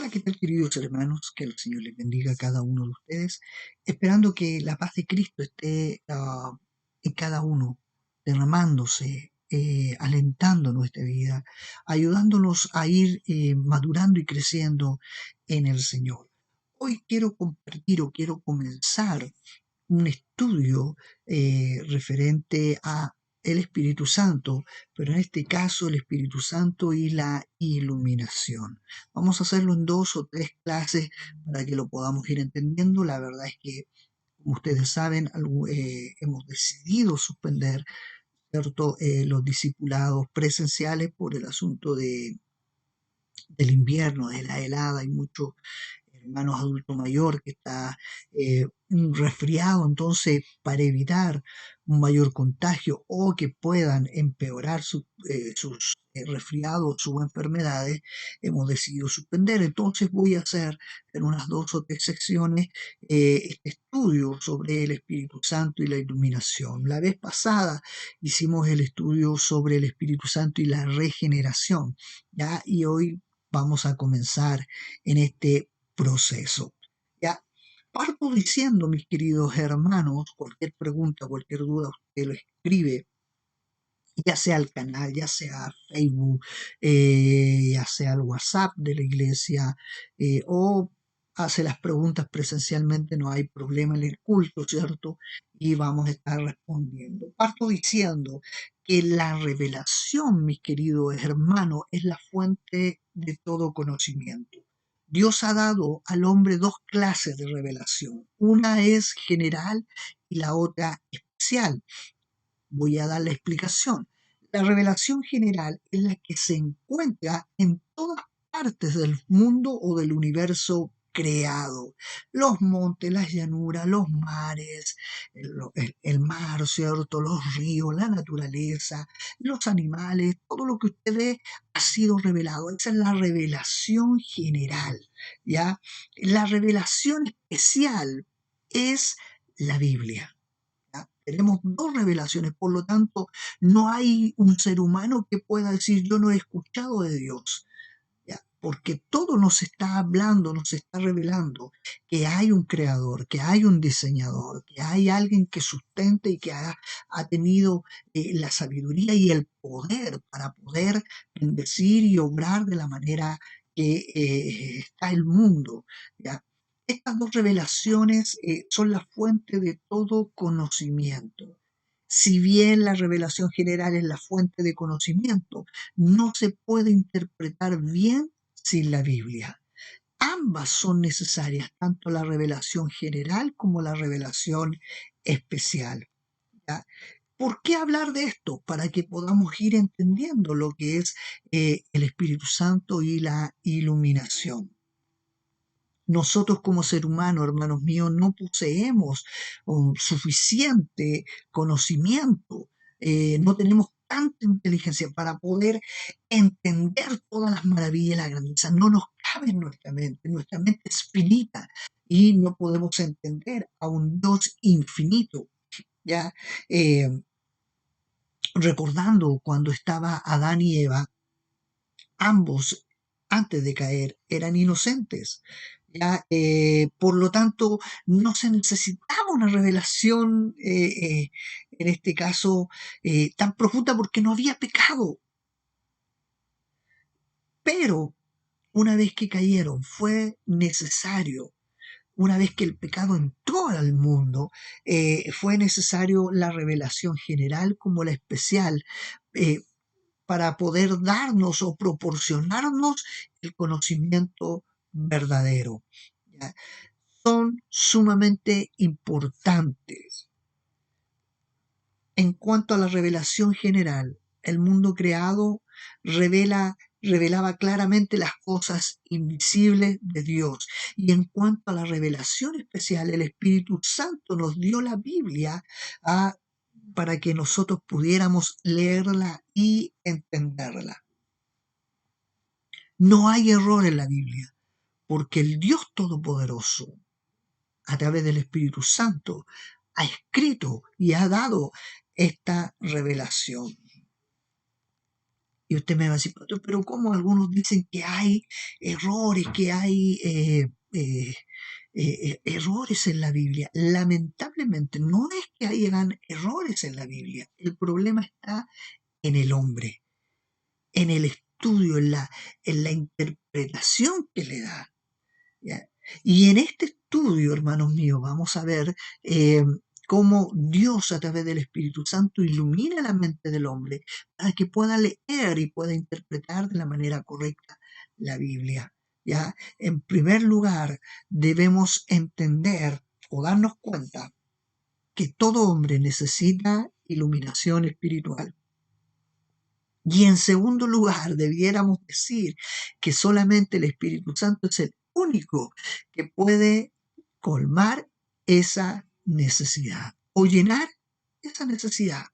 Hola, ¿qué tal, queridos hermanos? Que el Señor les bendiga a cada uno de ustedes, esperando que la paz de Cristo esté en cada uno, derramándose, alentando nuestra vida, ayudándonos a ir madurando y creciendo en el Señor. Hoy quiero compartir o quiero comenzar un estudio referente a el Espíritu Santo, pero en este caso el Espíritu Santo y la iluminación. Vamos a hacerlo en 2 o 3 clases para que lo podamos ir entendiendo. La verdad es que, como ustedes saben, hemos decidido suspender, ¿cierto? Los discipulados presenciales por el asunto del invierno, de la helada. Hay muchos hermanos adulto mayor que está resfriado, entonces para evitar un mayor contagio o que puedan empeorar sus resfriados, sus enfermedades, hemos decidido suspender. Entonces voy a hacer en unas 2 o 3 secciones este estudio sobre el Espíritu Santo y la iluminación. La vez pasada hicimos el estudio sobre el Espíritu Santo y la regeneración, ¿ya? Y hoy vamos a comenzar en este proceso. Ya, parto diciendo, mis queridos hermanos, cualquier pregunta, cualquier duda, usted lo escribe, ya sea al canal, ya sea Facebook, ya sea al WhatsApp de la iglesia, o hace las preguntas presencialmente, no hay problema en el culto, ¿cierto? Y vamos a estar respondiendo. Parto diciendo que la revelación, mis queridos hermanos, es la fuente de todo conocimiento. Dios ha dado al hombre 2 clases de revelación. Una es general y la otra especial. Voy a dar la explicación. La revelación general es la que se encuentra en todas partes del mundo o del universo creado. Los montes, las llanuras, los mares, el mar, ¿cierto? Los ríos, la naturaleza, los animales, todo lo que usted ve ha sido revelado. Esa es la revelación general, ¿ya? La revelación especial es la Biblia. ¿Ya? Tenemos 2 revelaciones, por lo tanto, no hay un ser humano que pueda decir yo no he escuchado de Dios, ¿ya? Porque todo nos está hablando, nos está revelando que hay un creador, que hay un diseñador, que hay alguien que sustente y que ha tenido la sabiduría y el poder para poder bendecir y obrar de la manera que está el mundo, ¿ya? Estas 2 revelaciones son la fuente de todo conocimiento. Si bien la revelación general es la fuente de conocimiento, no se puede interpretar bien sin la Biblia. Ambas son necesarias, tanto la revelación general como la revelación especial, ¿ya? ¿Por qué hablar de esto? Para que podamos ir entendiendo lo que es el Espíritu Santo y la iluminación. Nosotros como ser humano, hermanos míos, no poseemos un suficiente conocimiento, no tenemos tanta inteligencia para poder entender todas las maravillas y la grandeza. No nos cabe en nuestra mente es finita y no podemos entender a un Dios infinito. Ya recordando cuando estaba Adán y Eva, ambos antes de caer eran inocentes. ¿Ya? Por lo tanto, no se necesitaba una revelación, en este caso, tan profunda porque no había pecado. Pero una vez que cayeron, fue necesario, una vez que el pecado entró al mundo, fue necesario la revelación general como la especial, eh, para poder darnos o proporcionarnos el conocimiento verdadero. ¿Ya? Son sumamente importantes. En cuanto a la revelación general, el mundo creado revelaba claramente las cosas invisibles de Dios. Y en cuanto a la revelación especial, el Espíritu Santo nos dio la Biblia para que nosotros pudiéramos leerla y entenderla. No hay error en la Biblia, porque el Dios Todopoderoso, a través del Espíritu Santo, ha escrito y ha dado esta revelación. Y usted me va a decir, "Pastor, pero ¿cómo algunos dicen que hay errores, que hay errores en la Biblia? Lamentablemente, no es que hayan errores en la Biblia. El problema está en el hombre, en el estudio, en la interpretación que le da. ¿Ya? Y en este estudio, hermanos míos, vamos a ver eh, cómo Dios a través del Espíritu Santo ilumina la mente del hombre para que pueda leer y pueda interpretar de la manera correcta la Biblia. ¿Ya? En primer lugar, debemos entender o darnos cuenta que todo hombre necesita iluminación espiritual. Y en segundo lugar, debiéramos decir que solamente el Espíritu Santo es el único que puede colmar esa necesidad o llenar esa necesidad.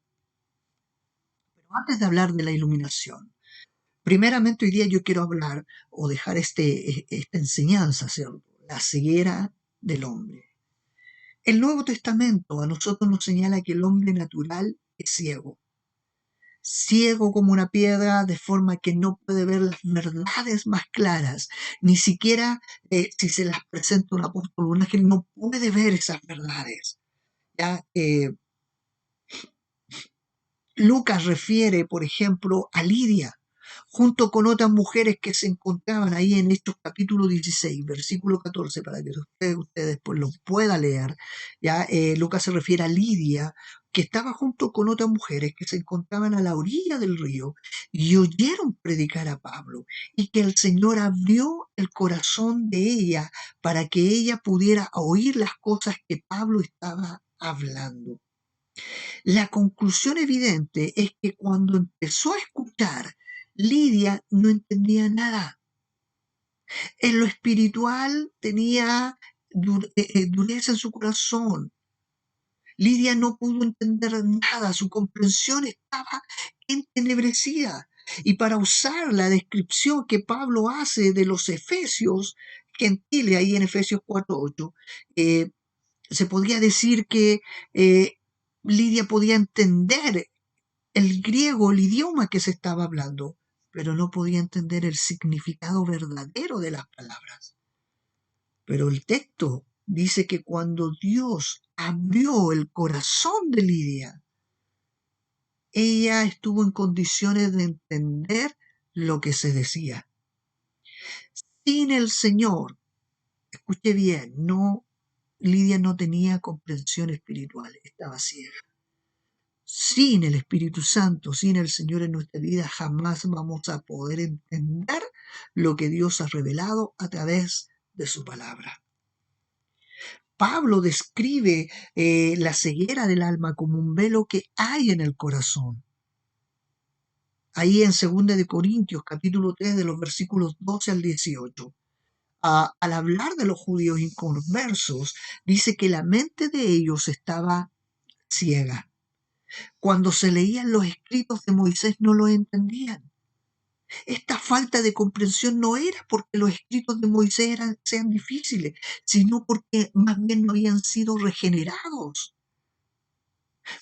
Pero antes de hablar de la iluminación, primeramente hoy día yo quiero hablar o dejar esta enseñanza, ¿cierto? La ceguera del hombre. El Nuevo Testamento a nosotros nos señala que el hombre natural es ciego, ciego como una piedra, de forma que no puede ver las verdades más claras. Ni siquiera si se las presenta un apóstol, un ángel, no puede ver esas verdades. ¿Ya? Lucas refiere, por ejemplo, a Lidia, junto con otras mujeres que se encontraban ahí en Hechos capítulo 16, versículo 14, para que usted después lo pueda leer. Ya Lucas se refiere a Lidia, que estaba junto con otras mujeres que se encontraban a la orilla del río y oyeron predicar a Pablo, y que el Señor abrió el corazón de ella para que ella pudiera oír las cosas que Pablo estaba hablando. La conclusión evidente es que cuando empezó a escuchar, Lidia no entendía nada. En lo espiritual tenía dureza en su corazón. Lidia no pudo entender nada, su comprensión estaba entenebrecida. Y para usar la descripción que Pablo hace de los efesios gentiles, ahí en Efesios 4:8, se podría decir que eh, Lidia podía entender el griego, el idioma que se estaba hablando, pero no podía entender el significado verdadero de las palabras. Pero el texto dice que cuando Dios abrió el corazón de Lidia, ella estuvo en condiciones de entender lo que se decía. Sin el Señor, escuche bien, Lidia no tenía comprensión espiritual, estaba ciega. Sin el Espíritu Santo, sin el Señor en nuestra vida, jamás vamos a poder entender lo que Dios ha revelado a través de su palabra. Pablo describe la ceguera del alma como un velo que hay en el corazón. Ahí en 2 de Corintios, capítulo 3, de los versículos 12 al 18. Al hablar de los judíos inconversos, dice que la mente de ellos estaba ciega. Cuando se leían los escritos de Moisés no lo entendían. Esta falta de comprensión no era porque los escritos de Moisés sean difíciles, sino porque más bien no habían sido regenerados.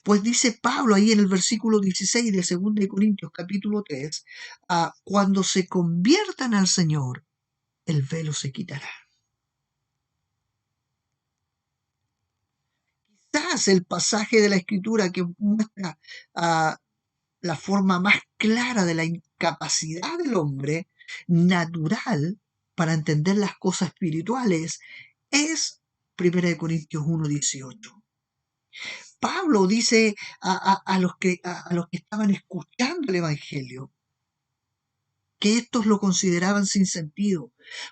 Pues dice Pablo ahí en el versículo 16 de 2 de Corintios capítulo 3, cuando se conviertan al Señor, el velo se quitará. Quizás el pasaje de la Escritura que muestra la forma más clara de la incapacidad del hombre natural para entender las cosas espirituales es 1 Corintios 1:18. Pablo dice a los que estaban escuchando el Evangelio que estos lo consideraban sin sentido,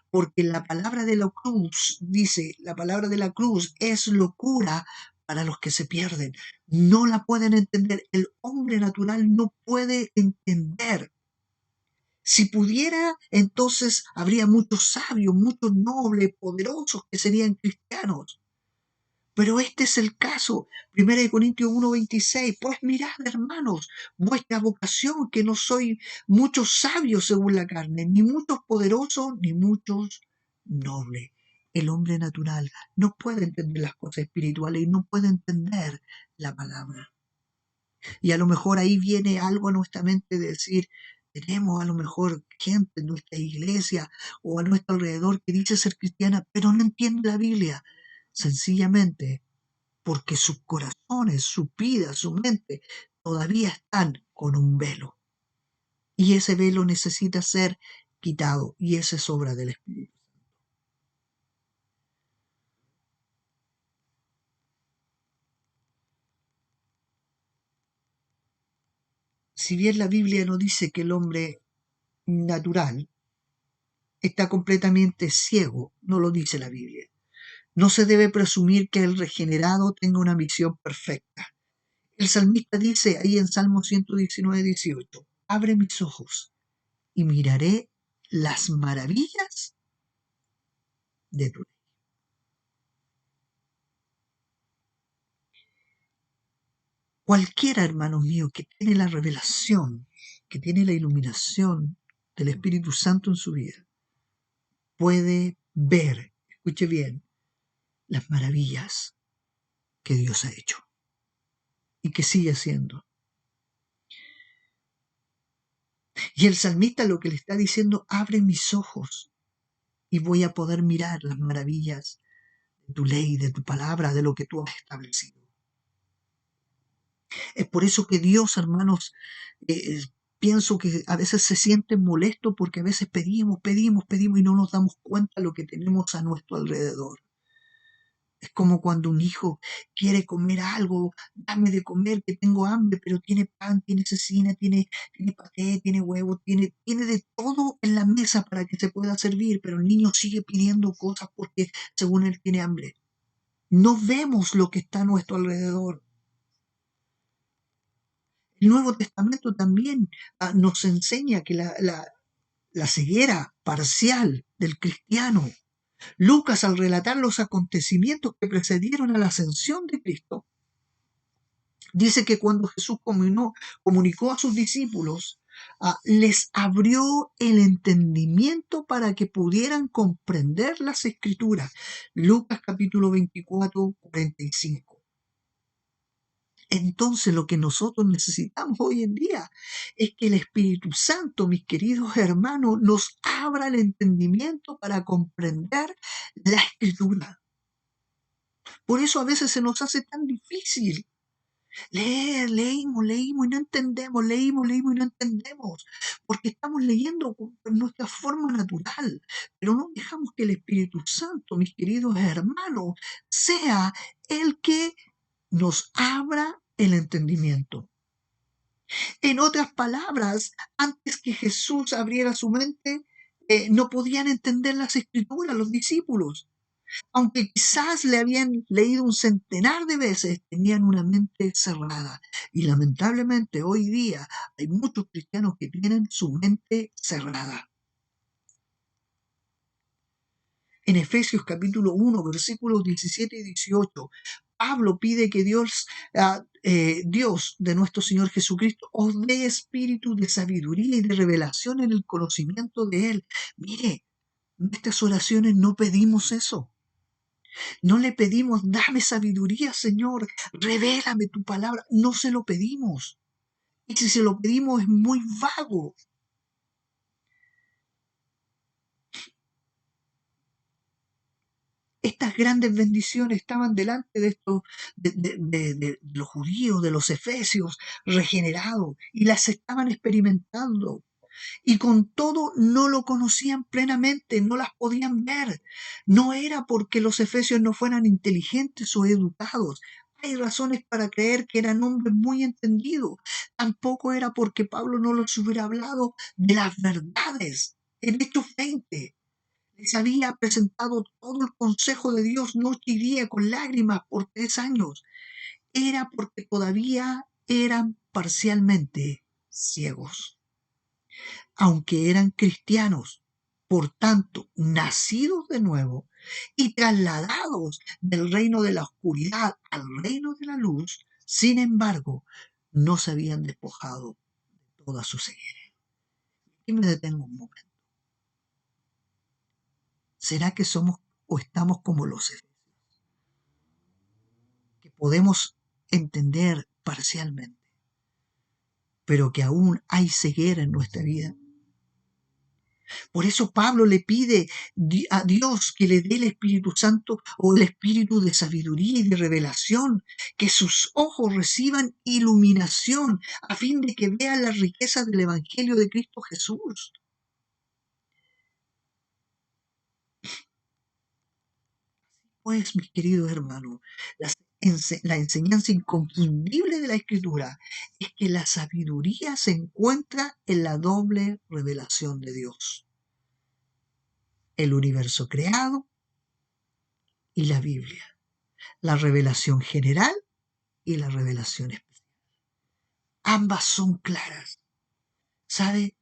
porque la palabra de la cruz, dice, la palabra de la cruz es locura para los que se pierden. No la pueden entender. El hombre natural no puede entender. Si pudiera, entonces habría muchos sabios, muchos nobles, poderosos que serían cristianos. Pero este es el caso. 1 Corintios 1:26. Pues mirad, hermanos, vuestra vocación, que no soy muchos sabios según la carne, ni muchos poderosos, ni muchos nobles. El hombre natural no puede entender las cosas espirituales y no puede entender la palabra. Y a lo mejor ahí viene algo a nuestra mente de decir, Tenemos a lo mejor gente en nuestra iglesia o a nuestro alrededor que dice ser cristiana, pero no entiende la Biblia. Sencillamente porque sus corazones, su vida, su mente todavía están con un velo. Y ese velo necesita ser quitado. Y esa es obra del Espíritu. Si bien la Biblia no dice que el hombre natural está completamente ciego, no lo dice la Biblia. No se debe presumir que el regenerado tenga una visión perfecta. El salmista dice ahí en Salmo 119:18, abre mis ojos y miraré las maravillas de tu ley. Cualquiera, hermanos míos, que tiene la revelación, que tiene la iluminación del Espíritu Santo en su vida, puede ver, escuche bien, las maravillas que Dios ha hecho y que sigue haciendo. Y el salmista lo que le está diciendo, abre mis ojos y voy a poder mirar las maravillas de tu ley, de tu palabra, de lo que tú has establecido. Es por eso que Dios, hermanos, eh, pienso que a veces se siente molesto porque a veces pedimos y no nos damos cuenta de lo que tenemos a nuestro alrededor. Es como cuando un hijo quiere comer algo, dame de comer, que tengo hambre, pero tiene pan, tiene cecina, tiene paté, tiene huevo, tiene de todo en la mesa para que se pueda servir, pero el niño sigue pidiendo cosas porque según él tiene hambre. No vemos lo que está a nuestro alrededor. El Nuevo Testamento también nos enseña que la ceguera parcial del cristiano, Lucas al relatar los acontecimientos que precedieron a la ascensión de Cristo, dice que cuando Jesús comunicó a sus discípulos, les abrió el entendimiento para que pudieran comprender las escrituras. Lucas capítulo 24, 45. Entonces lo que nosotros necesitamos hoy en día es que el Espíritu Santo, mis queridos hermanos, nos abra el entendimiento para comprender la escritura. Por eso a veces se nos hace tan difícil leímos y no entendemos, leímos y no entendemos, porque estamos leyendo con nuestra forma natural, pero no dejamos que el Espíritu Santo, mis queridos hermanos, sea el que nos abra el entendimiento. En otras palabras, antes que Jesús abriera su mente, no podían entender las escrituras los discípulos. Aunque quizás le habían leído un centenar de veces, tenían una mente cerrada. Y lamentablemente hoy día hay muchos cristianos que tienen su mente cerrada. En Efesios capítulo 1, versículos 17 y 18, Pablo pide que Dios de nuestro Señor Jesucristo os dé espíritu de sabiduría y de revelación en el conocimiento de Él. Mire, en estas oraciones no pedimos eso. No le pedimos, dame sabiduría, Señor, revélame tu palabra. No se lo pedimos. Y si se lo pedimos es muy vago. Estas grandes bendiciones estaban delante de estos, de los judíos, de los efesios regenerados, y las estaban experimentando. Y con todo no lo conocían plenamente, no las podían ver. No era porque los efesios no fueran inteligentes o educados. Hay razones para creer que eran hombres muy entendidos. Tampoco era porque Pablo no les hubiera hablado de las verdades. En Hechos 20 les había presentado todo el consejo de Dios noche y día con lágrimas por 3 años. Era porque todavía eran parcialmente ciegos. Aunque eran cristianos, por tanto, nacidos de nuevo y trasladados del reino de la oscuridad al reino de la luz, sin embargo, no se habían despojado de toda su ceguera. Y me detengo un momento. ¿Será que somos o estamos como los efesios? Que podemos entender parcialmente, pero que aún hay ceguera en nuestra vida. Por eso Pablo le pide a Dios que le dé el Espíritu Santo o el espíritu de sabiduría y de revelación, que sus ojos reciban iluminación a fin de que vean las riquezas del Evangelio de Cristo Jesús. Pues, mis queridos hermanos, la enseñanza inconfundible de la Escritura es que la sabiduría se encuentra en la doble revelación de Dios: el universo creado y la Biblia, la revelación general y la revelación especial. Ambas son claras. ¿Sabe?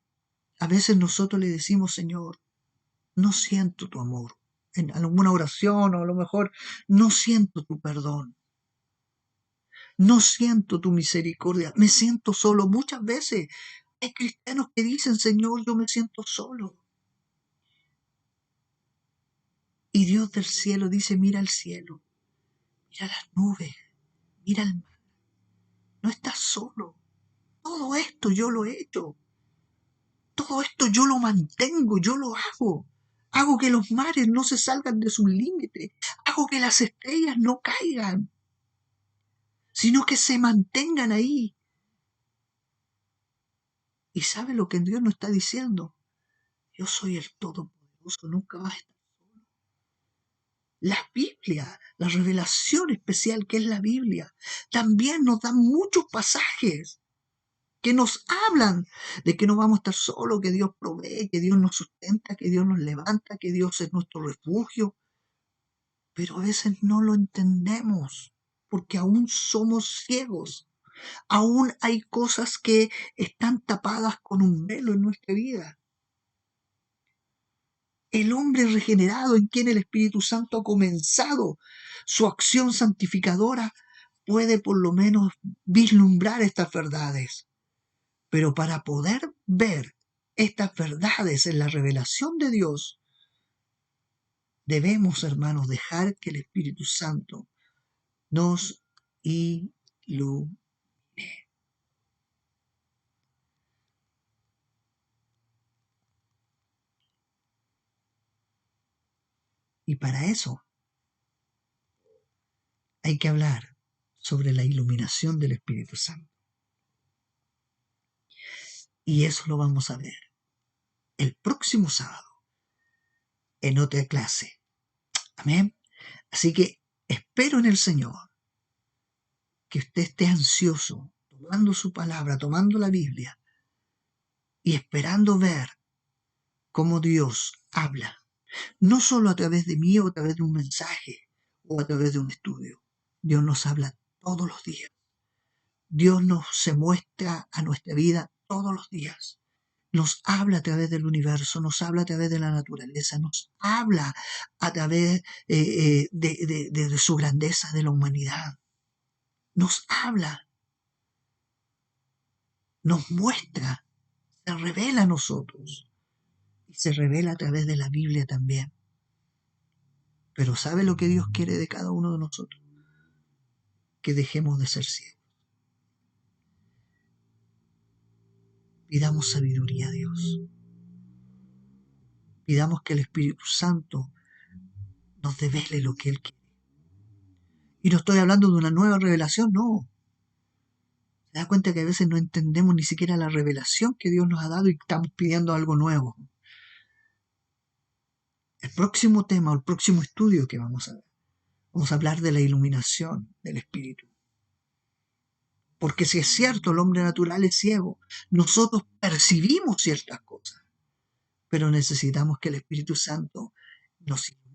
A veces nosotros le decimos: Señor, no siento tu amor. En alguna oración o a lo mejor, no siento tu perdón. No siento tu misericordia, me siento solo. Muchas veces hay cristianos que dicen: Señor, yo me siento solo. Y Dios del cielo dice: mira el cielo, mira las nubes, mira el mar. No estás solo. Todo esto yo lo he hecho. Todo esto yo lo mantengo, yo lo hago. Hago que los mares no se salgan de sus límites. Hago que las estrellas no caigan, sino que se mantengan ahí. ¿Y sabe lo que Dios nos está diciendo? Yo soy el Todopoderoso, nunca vas a estar. La Biblia, la revelación especial que es la Biblia, también nos da muchos pasajes que nos hablan de que no vamos a estar solos, que Dios provee, que Dios nos sustenta, que Dios nos levanta, que Dios es nuestro refugio. Pero a veces no lo entendemos porque aún somos ciegos. Aún hay cosas que están tapadas con un velo en nuestra vida. El hombre regenerado en quien el Espíritu Santo ha comenzado su acción santificadora puede por lo menos vislumbrar estas verdades. Pero para poder ver estas verdades en la revelación de Dios, debemos, hermanos, dejar que el Espíritu Santo nos ilumine. Y para eso hay que hablar sobre la iluminación del Espíritu Santo. Y eso lo vamos a ver el próximo sábado en otra clase. Amén. Así que espero en el Señor que usted esté ansioso, tomando su palabra, tomando la Biblia y esperando ver cómo Dios habla, no solo a través de mí o a través de un mensaje o a través de un estudio. Dios nos habla todos los días. Dios nos se muestra a nuestra vida todos los días. Nos habla a través del universo, nos habla a través de la naturaleza, nos habla a través de su grandeza, de la humanidad. Nos habla, nos muestra, se revela a nosotros y se revela a través de la Biblia también. Pero ¿sabe lo que Dios quiere de cada uno de nosotros? Que dejemos de ser ciegos. Pidamos sabiduría a Dios. Pidamos que el Espíritu Santo nos devele lo que Él quiere. Y no estoy hablando de una nueva revelación, no. Se da cuenta que a veces no entendemos ni siquiera la revelación que Dios nos ha dado y estamos pidiendo algo nuevo. El próximo tema o el próximo estudio que vamos a ver, vamos a hablar de la iluminación del Espíritu. Porque si es cierto, el hombre natural es ciego, nosotros percibimos ciertas cosas, pero necesitamos que el Espíritu Santo nos ilumine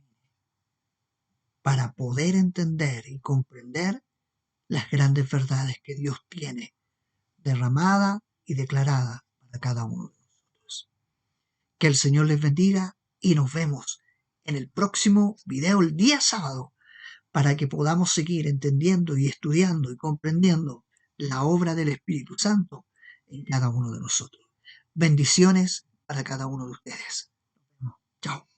para poder entender y comprender las grandes verdades que Dios tiene derramada y declarada para cada uno de nosotros. Que el Señor les bendiga y nos vemos en el próximo video el día sábado para que podamos seguir entendiendo y estudiando y comprendiendo la obra del Espíritu Santo en cada uno de nosotros. Bendiciones para cada uno de ustedes. Chao.